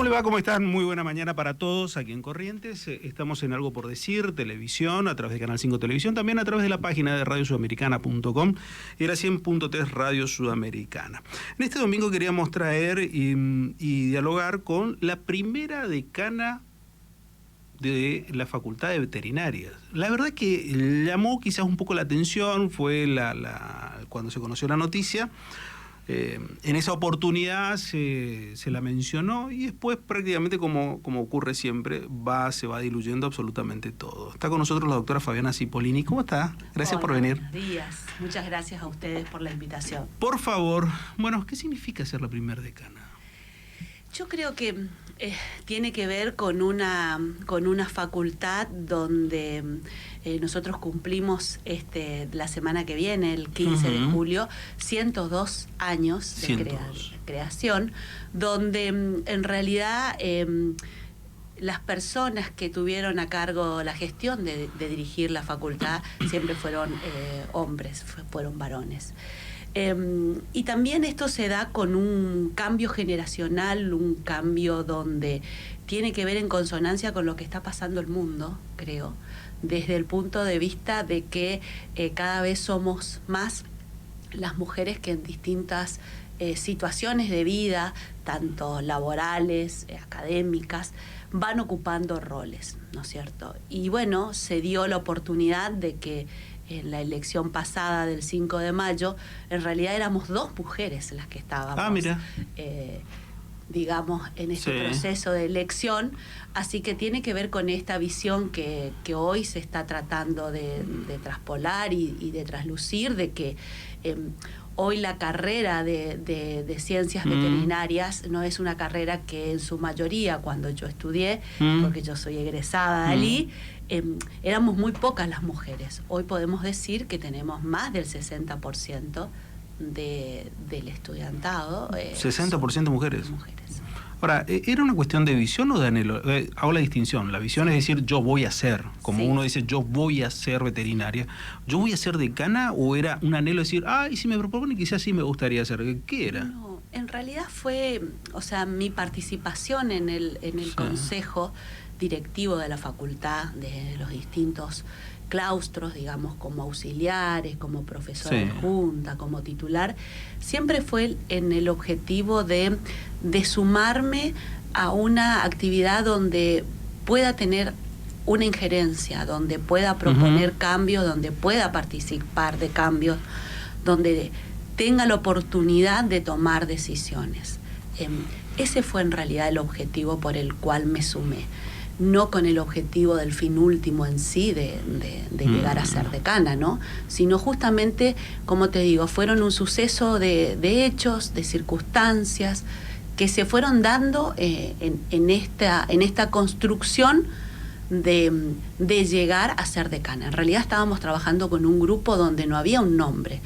le va? ¿Cómo están? Muy buena mañana para todos aquí en Corrientes. Estamos en Algo por Decir, televisión, a través de Canal 5 Televisión, también a través de la página de radiosudamericana.com y la 100.3 Radio Sudamericana. En este domingo queríamos traer y dialogar con la primera decana de la Facultad de Veterinaria. La verdad que llamó quizás un poco la atención, fue cuando se conoció la noticia. En esa oportunidad se la mencionó y después prácticamente como ocurre siempre se va diluyendo absolutamente todo. Está con nosotros la doctora Fabiana Cipollini. ¿Cómo está? Gracias por venir. Buenos días. Muchas gracias a ustedes por la invitación. Por favor, bueno, ¿qué significa ser la primer decana? Yo creo que tiene que ver con una facultad donde nosotros cumplimos la semana que viene, el 15 de julio, 102 años de creación, donde en realidad las personas que tuvieron a cargo la gestión de dirigir la facultad siempre fueron hombres, fueron varones. Y también esto se da con un cambio generacional, un cambio donde tiene que ver en consonancia con lo que está pasando el mundo, creo, desde el punto de vista de que cada vez somos más las mujeres que en distintas situaciones de vida, tanto laborales, académicas, van ocupando roles, ¿no es cierto? Y bueno, se dio la oportunidad de que en la elección pasada del 5 de mayo, en realidad éramos 2 mujeres las que estábamos, digamos, en este proceso de elección, así que tiene que ver con esta visión que hoy se está tratando de traspolar y de traslucir, de que hoy la carrera de ciencias veterinarias no es una carrera que en su mayoría, cuando yo estudié, porque yo soy egresada de allí, éramos muy pocas las mujeres. Hoy podemos decir que tenemos más del 60% del estudiantado. 60% mujeres. Ahora, ¿era una cuestión de visión o de anhelo? Hago la distinción. La visión es decir, yo voy a ser, como uno dice, yo voy a ser veterinaria. ¿Yo voy a ser decana o era un anhelo de decir, y si me proponen quizás sí me gustaría ser? ¿Qué era? No, en realidad fue, mi participación en el consejo directivo de la facultad, de los distintos claustros, digamos, como auxiliares, como profesora adjunta, como titular, siempre fue en el objetivo de sumarme a una actividad donde pueda tener una injerencia, donde pueda proponer cambios, donde pueda participar de cambios, donde tenga la oportunidad de tomar decisiones. Ese fue en realidad el objetivo por el cual me sumé. No con el objetivo del fin último en sí de llegar a ser decana, ¿no? Sino justamente, como te digo, fueron un suceso de hechos, de circunstancias que se fueron dando en esta construcción de llegar a ser decana. En realidad estábamos trabajando con un grupo donde no había un nombre.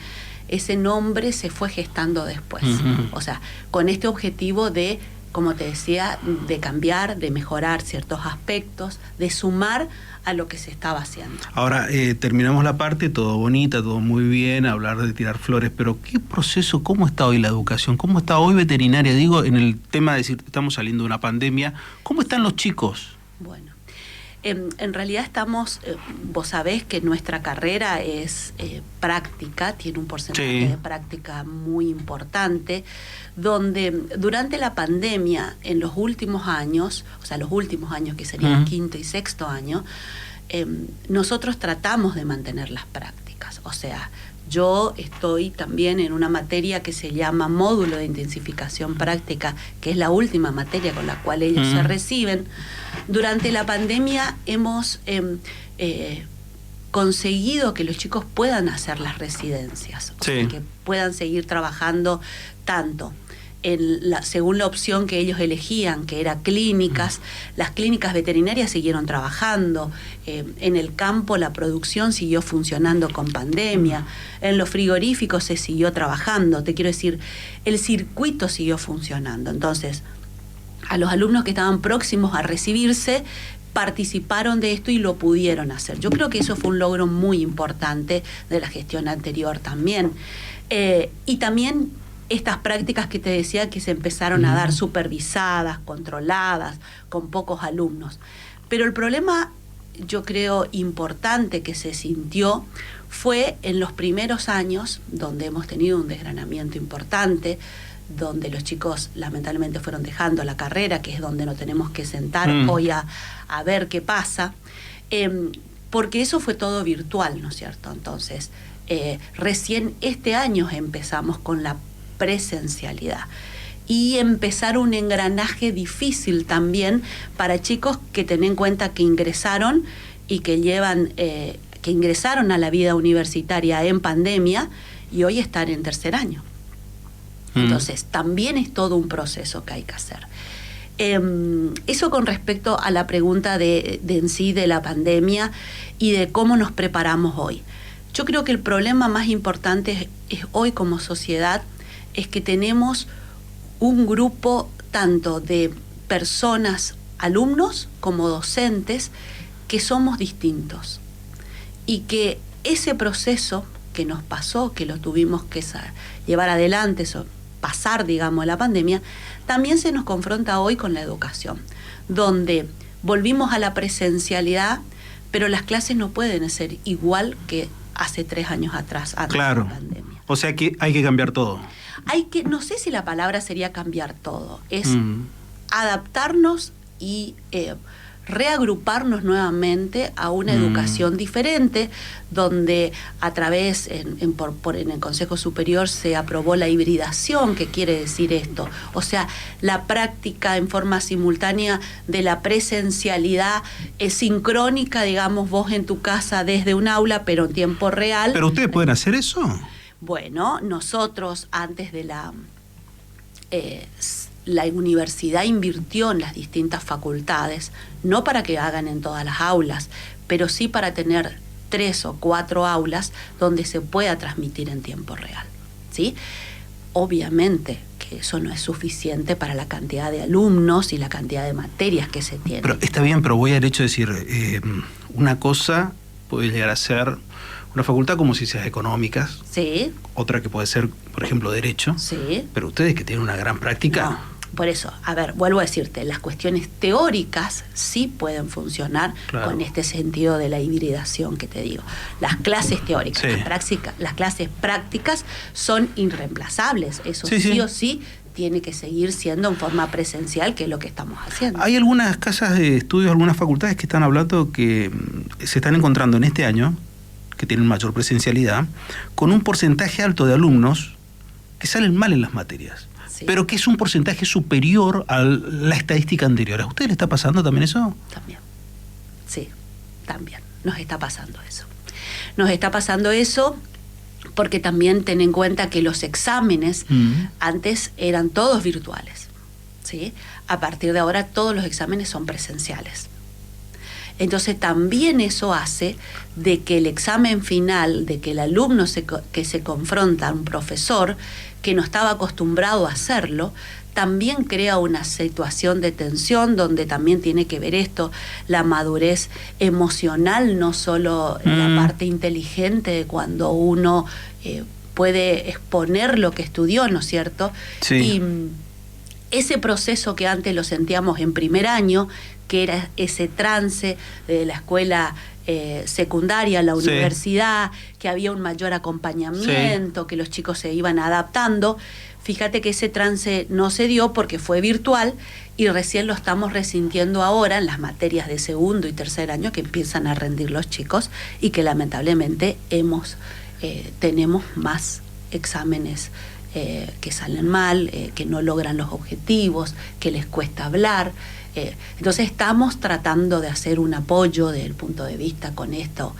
Ese nombre se fue gestando después. O sea, con este objetivo de, como te decía, de cambiar, de mejorar ciertos aspectos, de sumar a lo que se estaba haciendo. Ahora, terminamos la parte, todo bonita, todo muy bien, hablar de tirar flores, pero ¿qué proceso, cómo está hoy la educación? ¿Cómo está hoy veterinaria? Digo, en el tema de decir, estamos saliendo de una pandemia, ¿cómo están los chicos? Bueno, en realidad estamos, vos sabés que nuestra carrera es práctica, tiene un porcentaje de práctica muy importante, donde durante la pandemia, en los últimos años, los últimos años que serían quinto y sexto año, nosotros tratamos de mantener las prácticas. O sea, yo estoy también en una materia que se llama módulo de intensificación práctica, que es la última materia con la cual ellos se reciben. Durante la pandemia hemos conseguido que los chicos puedan hacer las residencias, o sea, que puedan seguir trabajando tanto según la opción que ellos elegían, que era clínicas. Las clínicas veterinarias siguieron trabajando, en el campo la producción siguió funcionando con pandemia, en los frigoríficos se siguió trabajando, te quiero decir, el circuito siguió funcionando. Entonces, a los alumnos que estaban próximos a recibirse, participaron de esto y lo pudieron hacer. Yo creo que eso fue un logro muy importante de la gestión anterior también. Y también estas prácticas que te decía que se empezaron a dar supervisadas, controladas, con pocos alumnos. Pero el problema, yo creo, importante que se sintió fue en los primeros años, donde hemos tenido un desgranamiento importante, donde los chicos lamentablemente fueron dejando la carrera, que es donde nos tenemos que sentar hoy a ver qué pasa, porque eso fue todo virtual, ¿no es cierto? Entonces, recién este año empezamos con la presencialidad y empezar un engranaje difícil también para chicos que ten en cuenta que ingresaron y que que ingresaron a la vida universitaria en pandemia y hoy están en tercer año. Entonces, también es todo un proceso que hay que hacer. Eso con respecto a la pregunta de en sí de la pandemia y de cómo nos preparamos hoy. Yo creo que el problema más importante es hoy como sociedad es que tenemos un grupo tanto de personas, alumnos como docentes, que somos distintos. Y que ese proceso que nos pasó, que lo tuvimos que llevar adelante, pasar, digamos, la pandemia, también se nos confronta hoy con la educación, donde volvimos a la presencialidad, pero las clases no pueden ser igual que hace 3 años atrás, antes de la pandemia. O sea que hay que cambiar todo. No sé si la palabra sería cambiar todo, es adaptarnos y reagruparnos nuevamente a una educación diferente, donde a través, en el Consejo Superior se aprobó la hibridación. ¿Qué quiere decir esto? O sea, la práctica en forma simultánea de la presencialidad sincrónica, digamos, vos en tu casa desde un aula, pero en tiempo real. ¿Pero ustedes pueden hacer eso? Bueno, nosotros antes de la universidad invirtió en las distintas facultades, no para que hagan en todas las aulas, pero sí para tener 3 o 4 aulas donde se pueda transmitir en tiempo real, ¿sí? Obviamente que eso no es suficiente para la cantidad de alumnos y la cantidad de materias que se tienen. Pero está bien, pero voy al hecho de decir, una cosa puede llegar a ser una facultad como ciencias económicas, sí, otra que puede ser, por ejemplo, derecho, sí, pero ustedes que tienen una gran práctica. No. Por eso, a ver, vuelvo a decirte, las cuestiones teóricas sí pueden funcionar con este sentido de la hibridación que te digo. Las clases teóricas, las clases prácticas son irreemplazables. Eso sí o sí tiene que seguir siendo en forma presencial, que es lo que estamos haciendo. Hay algunas casas de estudios, algunas facultades que están hablando que se están encontrando en este año, que tienen mayor presencialidad, con un porcentaje alto de alumnos que salen mal en las materias. Pero que es un porcentaje superior a la estadística anterior. ¿A usted le está pasando también eso? También. Sí, también. Nos está pasando eso. Nos está pasando eso porque también ten en cuenta que los exámenes antes eran todos virtuales, ¿sí? A partir de ahora todos los exámenes son presenciales. Entonces también eso hace de que el examen final, de que el alumno que se confronta a un profesor que no estaba acostumbrado a hacerlo, también crea una situación de tensión donde también tiene que ver esto, la madurez emocional, no solo la parte inteligente de cuando uno puede exponer lo que estudió, ¿no es cierto? Sí. Y ese proceso que antes lo sentíamos en primer año, que era ese trance de la escuela secundaria, la universidad, que había un mayor acompañamiento, que los chicos se iban adaptando. Fíjate que ese trance no se dio porque fue virtual y recién lo estamos resintiendo ahora en las materias de segundo y tercer año que empiezan a rendir los chicos y que lamentablemente tenemos más exámenes que salen mal, que no logran los objetivos, que les cuesta hablar. Entonces estamos tratando de hacer un apoyo desde el punto de vista con esto,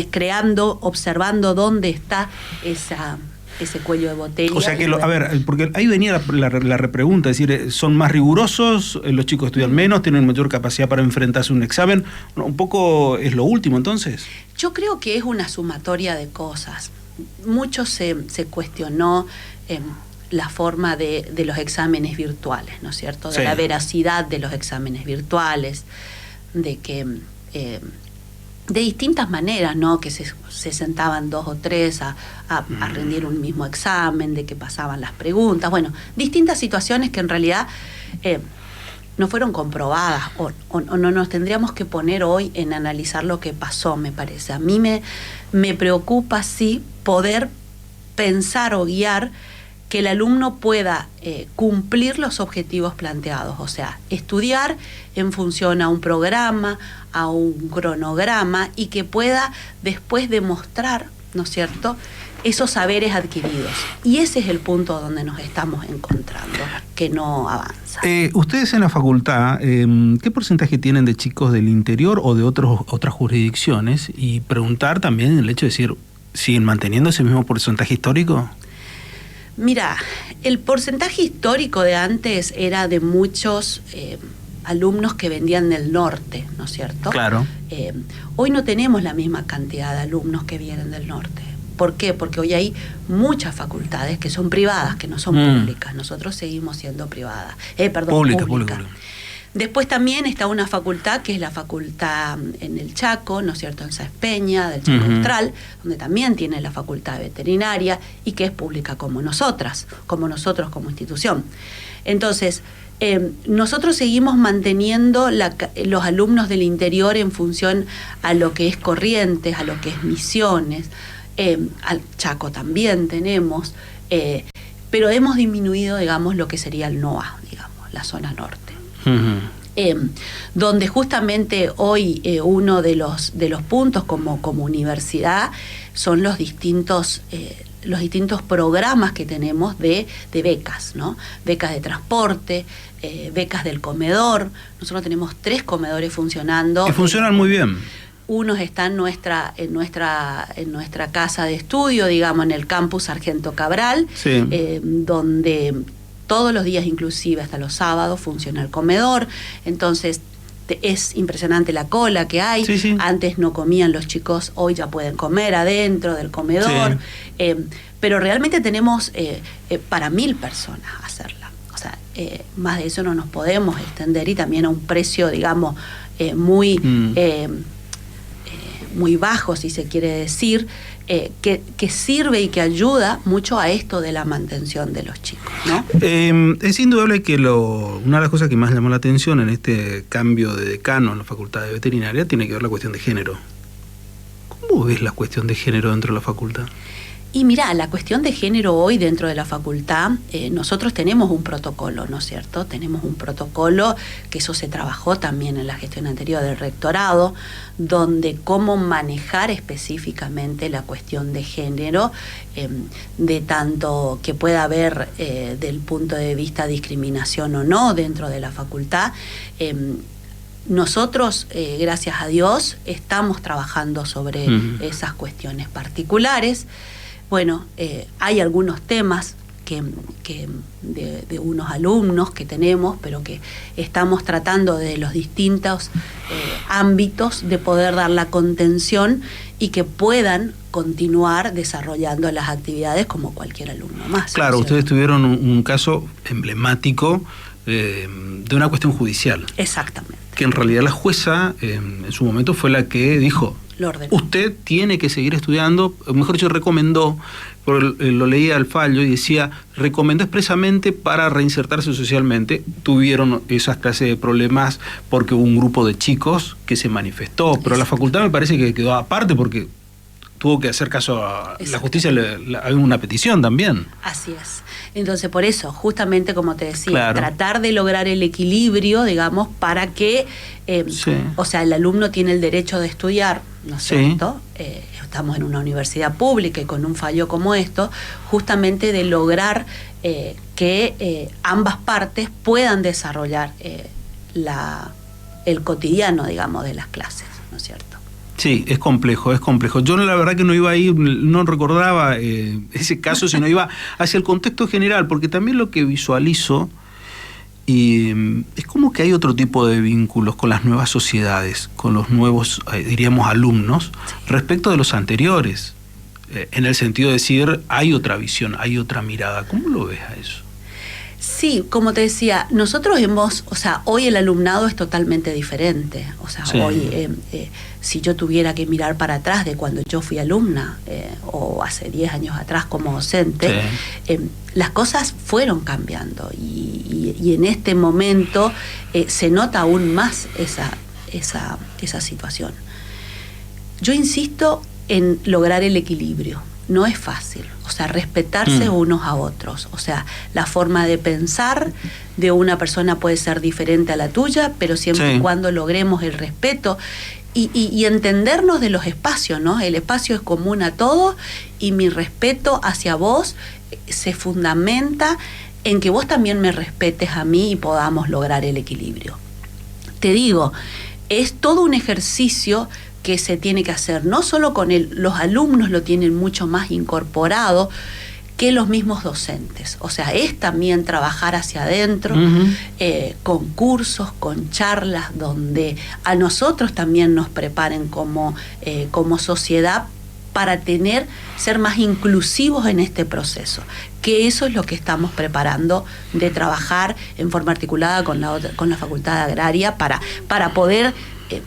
creando, observando dónde está ese cuello de botella. O sea que, a ver, porque ahí venía la repregunta, es decir, ¿son más rigurosos? ¿Los chicos estudian menos? ¿Tienen mayor capacidad para enfrentarse a un examen? ¿Un poco es lo último entonces? Yo creo que es una sumatoria de cosas. Mucho se cuestionó la forma de los exámenes virtuales, ¿no es cierto? De la veracidad de los exámenes virtuales, de que de distintas maneras, ¿no? Que se sentaban 2 o 3 a rendir un mismo examen, de que pasaban las preguntas, bueno, distintas situaciones que en realidad no fueron comprobadas o no nos tendríamos que poner hoy en analizar lo que pasó, me parece. A mí me preocupa, sí, poder pensar o guiar que el alumno pueda cumplir los objetivos planteados, o sea, estudiar en función a un programa, a un cronograma, y que pueda después demostrar, ¿no es cierto?, esos saberes adquiridos. Y ese es el punto donde nos estamos encontrando, que no avanza. Ustedes en la facultad, ¿qué porcentaje tienen de chicos del interior o de otras jurisdicciones? Y preguntar también el hecho de decir, ¿siguen manteniendo ese mismo porcentaje histórico? Mira, el porcentaje histórico de antes era de muchos alumnos que venían del norte, ¿no es cierto? Claro. Hoy no tenemos la misma cantidad de alumnos que vienen del norte. ¿Por qué? Porque hoy hay muchas facultades que son privadas, que no son públicas. Nosotros seguimos siendo privadas. Pública. Después también está una facultad que es la facultad en el Chaco, ¿no es cierto?, en Sáenz Peña, del Chaco Austral, donde también tiene la facultad veterinaria y que es pública como nosotros como institución. Entonces, nosotros seguimos manteniendo los alumnos del interior en función a lo que es Corrientes, a lo que es Misiones, al Chaco también tenemos, pero hemos disminuido, digamos, lo que sería el NOA, digamos, la zona norte. Donde justamente hoy uno de los puntos como universidad son los distintos programas que tenemos de becas, ¿no? Becas de transporte, becas del comedor. Nosotros tenemos 3 comedores funcionando. Que funcionan muy bien. Unos están en nuestra casa de estudio, digamos, en el campus Sargento Cabral, sí. Donde todos los días, inclusive hasta los sábados, funciona el comedor. Entonces, es impresionante la cola que hay. Sí, sí. Antes no comían los chicos, hoy ya pueden comer adentro del comedor. Sí. Pero realmente tenemos para 1000 personas hacerla. O sea, más de eso no nos podemos extender, y también a un precio, digamos, muy bajo, si se quiere decir, que sirve y que ayuda mucho a esto de la mantención de los chicos, ¿no? Es indudable que una de las cosas que más llamó la atención en este cambio de decano en la Facultad de Veterinaria tiene que ver la cuestión de género. ¿Cómo ves la cuestión de género dentro de la facultad? Y mira, la cuestión de género hoy dentro de la facultad, nosotros tenemos un protocolo, ¿no es cierto? Tenemos un protocolo, que eso se trabajó también en la gestión anterior del rectorado, donde cómo manejar específicamente la cuestión de género, de tanto que pueda haber del punto de vista discriminación o no dentro de la facultad. Nosotros, gracias a Dios, estamos trabajando sobre esas cuestiones particulares. Bueno, hay algunos temas de unos alumnos que tenemos, pero que estamos tratando de los distintos ámbitos de poder dar la contención y que puedan continuar desarrollando las actividades como cualquier alumno más. Claro, ustedes tuvieron un caso emblemático de una cuestión judicial. Exactamente. Que en realidad la jueza en su momento fue la que dijo: usted tiene que seguir estudiando, mejor dicho, recomendó, lo leía al fallo y decía, recomendó expresamente para reinsertarse socialmente. Tuvieron esas clases de problemas porque hubo un grupo de chicos que se manifestó, pero la facultad me parece que quedó aparte porque tuvo que hacer caso a la justicia, hay una petición también. Así es. Entonces, por eso, justamente como te decía, claro, tratar de lograr el equilibrio, digamos, para que, o sea, el alumno tiene el derecho de estudiar, ¿no es cierto? Estamos en una universidad pública y con un fallo como esto, justamente de lograr que ambas partes puedan desarrollar el cotidiano, digamos, de las clases, ¿no es cierto? Sí, es complejo, es complejo. Yo la verdad que no iba ahí, no recordaba ese caso, sino iba hacia el contexto general, porque también lo que visualizo es como que hay otro tipo de vínculos con las nuevas sociedades, con los nuevos, diríamos, alumnos, respecto de los anteriores, en el sentido de decir, hay otra visión, hay otra mirada. ¿Cómo lo ves a eso? Sí, como te decía, nosotros hoy el alumnado es totalmente diferente. O sea, sí. Hoy, si yo tuviera que mirar para atrás de cuando yo fui alumna, o hace 10 años atrás como docente, sí. Las cosas fueron cambiando y en este momento se nota aún más esa situación. Yo insisto en lograr el equilibrio. No es fácil, o sea, respetarse unos a otros. O sea, la forma de pensar de una persona puede ser diferente a la tuya, pero siempre y cuando logremos el respeto y entendernos de los espacios, ¿no? El espacio es común a todos y mi respeto hacia vos se fundamenta en que vos también me respetes a mí y podamos lograr el equilibrio. Te digo, es todo un ejercicio que se tiene que hacer, no solo con los alumnos lo tienen mucho más incorporado que los mismos docentes. O sea, es también trabajar hacia adentro, con cursos, con charlas, donde a nosotros también nos preparen como sociedad para ser más inclusivos en este proceso. Que eso es lo que estamos preparando de trabajar en forma articulada con la Facultad Agraria para poder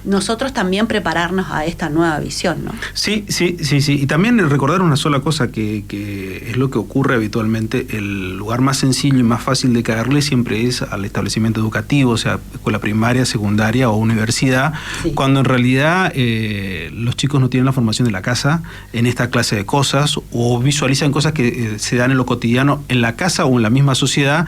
nosotros también prepararnos a esta nueva visión, ¿no? Sí. Y también recordar una sola cosa que es lo que ocurre habitualmente. El lugar más sencillo y más fácil de caerle siempre es al establecimiento educativo, o sea, escuela primaria, secundaria o universidad, cuando en realidad los chicos no tienen la formación de la casa en esta clase de cosas o visualizan cosas que se dan en lo cotidiano en la casa o en la misma sociedad.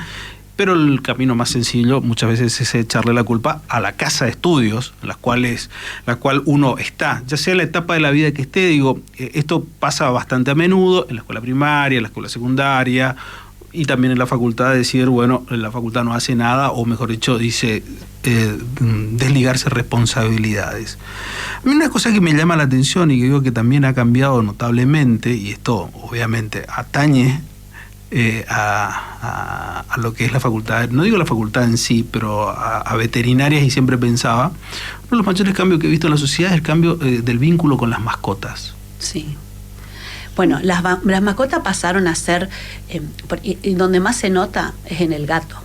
Pero el camino más sencillo muchas veces es echarle la culpa a la casa de estudios, la cual uno está, ya sea en la etapa de la vida que esté. Digo, esto pasa bastante a menudo en la escuela primaria, en la escuela secundaria y también en la facultad, decir, bueno, la facultad no hace nada, o mejor dicho, dice desligarse responsabilidades. A mí una cosa que me llama la atención y que digo que también ha cambiado notablemente, y esto obviamente atañe a lo que es la facultad, no digo la facultad en sí, pero a veterinarias, y siempre pensaba, uno de los mayores cambios que he visto en la sociedad es el cambio del vínculo con las mascotas. Sí. Bueno, las mascotas pasaron a ser, y donde más se nota es en el gato.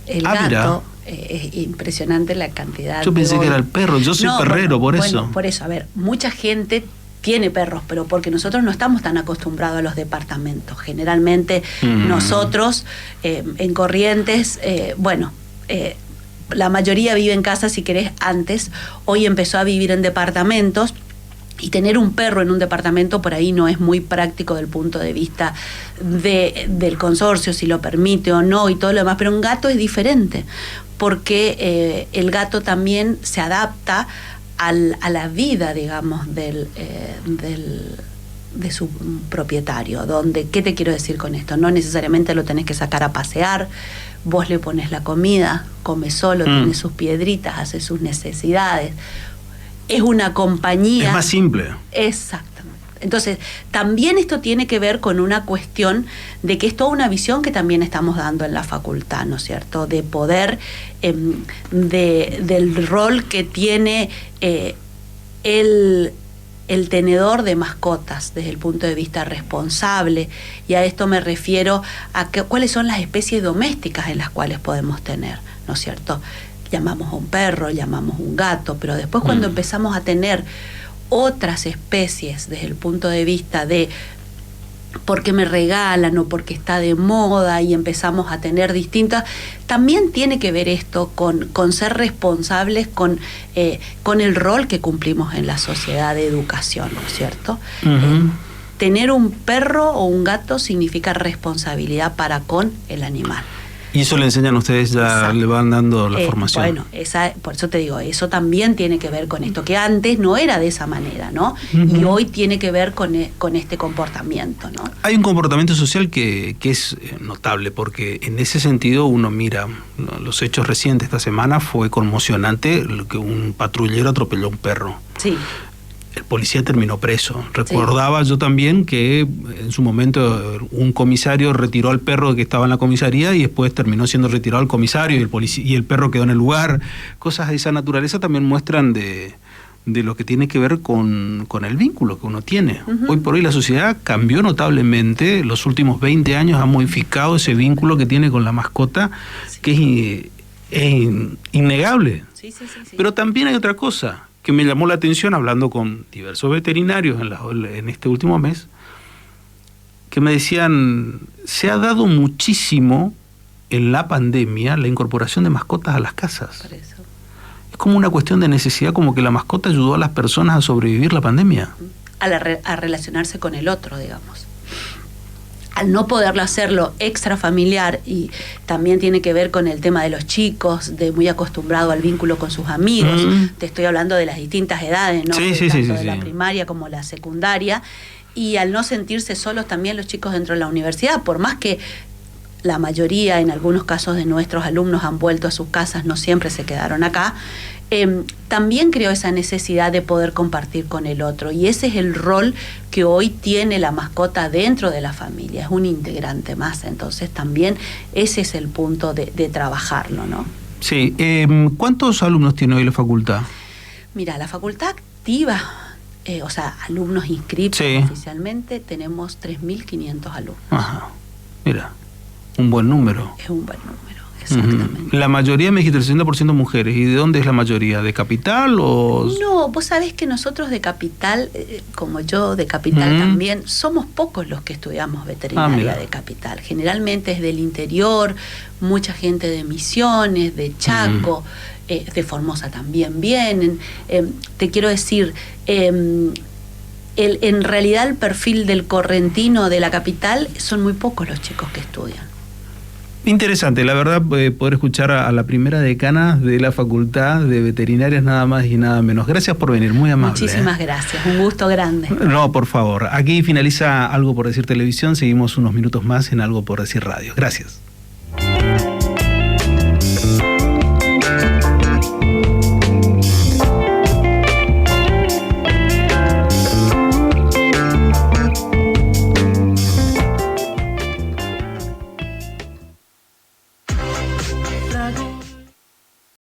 El gato, es impresionante la cantidad. Yo pensé que era el perro, yo soy perrero, por eso. Bueno, por eso, a ver, mucha gente tiene perros, pero porque nosotros no estamos tan acostumbrados a los departamentos. Generalmente nosotros en Corrientes, la mayoría vive en casa, si querés, antes. Hoy empezó a vivir en departamentos, y tener un perro en un departamento por ahí no es muy práctico del punto de vista del consorcio, si lo permite o no y todo lo demás. Pero un gato es diferente, porque el gato también se adapta a la vida, digamos, de su propietario. Donde, ¿qué te quiero decir con esto? No necesariamente lo tenés que sacar a pasear, vos le pones la comida, come solo, tiene sus piedritas, hace sus necesidades. Es una compañía. Es más simple. Exactamente. Entonces, también esto tiene que ver con una cuestión de que es toda una visión que también estamos dando en la facultad, ¿no es cierto? De poder, del rol que tiene el tenedor de mascotas desde el punto de vista responsable. Y a esto me refiero a cuáles son las especies domésticas en las cuales podemos tener, ¿no es cierto? Llamamos a un perro, llamamos a un gato, pero después cuando empezamos a tener otras especies desde el punto de vista de porque me regalan o porque está de moda, y empezamos a tener distintas, también tiene que ver esto con ser responsables con el rol que cumplimos en la sociedad de educación, ¿no es cierto? Tener un perro o un gato significa responsabilidad para con el animal. Y eso le enseñan ustedes, ya. Exacto. Le van dando la formación. Bueno, por eso te digo, eso también tiene que ver con esto, que antes no era de esa manera, ¿no? Y hoy tiene que ver con este comportamiento, ¿no? Hay un comportamiento social que es notable, porque en ese sentido uno mira los hechos recientes. Esta semana fue conmocionante que un patrullero atropelló a un perro. Sí. El policía terminó preso. Recordaba yo también que en su momento un comisario retiró al perro que estaba en la comisaría y después terminó siendo retirado el comisario y el perro quedó en el lugar. Cosas de esa naturaleza también muestran de de lo que tiene que ver con el vínculo que uno tiene. Hoy por hoy la sociedad cambió notablemente, los últimos 20 años ha modificado ese vínculo que tiene con la mascota, que es innegable. Sí. Pero también hay otra cosa que me llamó la atención hablando con diversos veterinarios en este último mes, que me decían, se ha dado muchísimo en la pandemia la incorporación de mascotas a las casas. Por eso. Es como una cuestión de necesidad, como que la mascota ayudó a las personas a sobrevivir la pandemia. A relacionarse con el otro, digamos. Al no poderlo hacerlo extrafamiliar, y también tiene que ver con el tema de los chicos, de muy acostumbrado al vínculo con sus amigos. Te estoy hablando de las distintas edades, ¿no? Tanto de la primaria como la secundaria. Y al no sentirse solos también los chicos dentro de la universidad, por más que la mayoría, en algunos casos de nuestros alumnos, han vuelto a sus casas, no siempre se quedaron acá, también creó esa necesidad de poder compartir con el otro. Y ese es el rol que hoy tiene la mascota dentro de la familia, es un integrante más. Entonces también ese es el punto de trabajarlo, ¿no? Sí. ¿Cuántos alumnos tiene hoy la facultad? Mira, la facultad activa, o sea, alumnos inscritos oficialmente, tenemos 3.500 alumnos. Ajá. Mira, un buen número. Es un buen número, exactamente. La mayoría, me dijiste, el 60% mujeres. ¿Y de dónde es la mayoría? ¿De Capital o...? No, vos sabés que nosotros de Capital, como yo de Capital también, somos pocos los que estudiamos veterinaria de Capital. Generalmente es del interior, mucha gente de Misiones, de Chaco, de Formosa también vienen. Te quiero decir... en realidad el perfil del correntino de la Capital son muy pocos los chicos que estudian. Interesante, la verdad, poder escuchar a la primera decana de la Facultad de Veterinarias, nada más y nada menos. Gracias por venir, muy amable. Muchísimas gracias, un gusto grande. No, por favor. Aquí finaliza Algo por Decir Televisión, seguimos unos minutos más en Algo por Decir Radio. Gracias.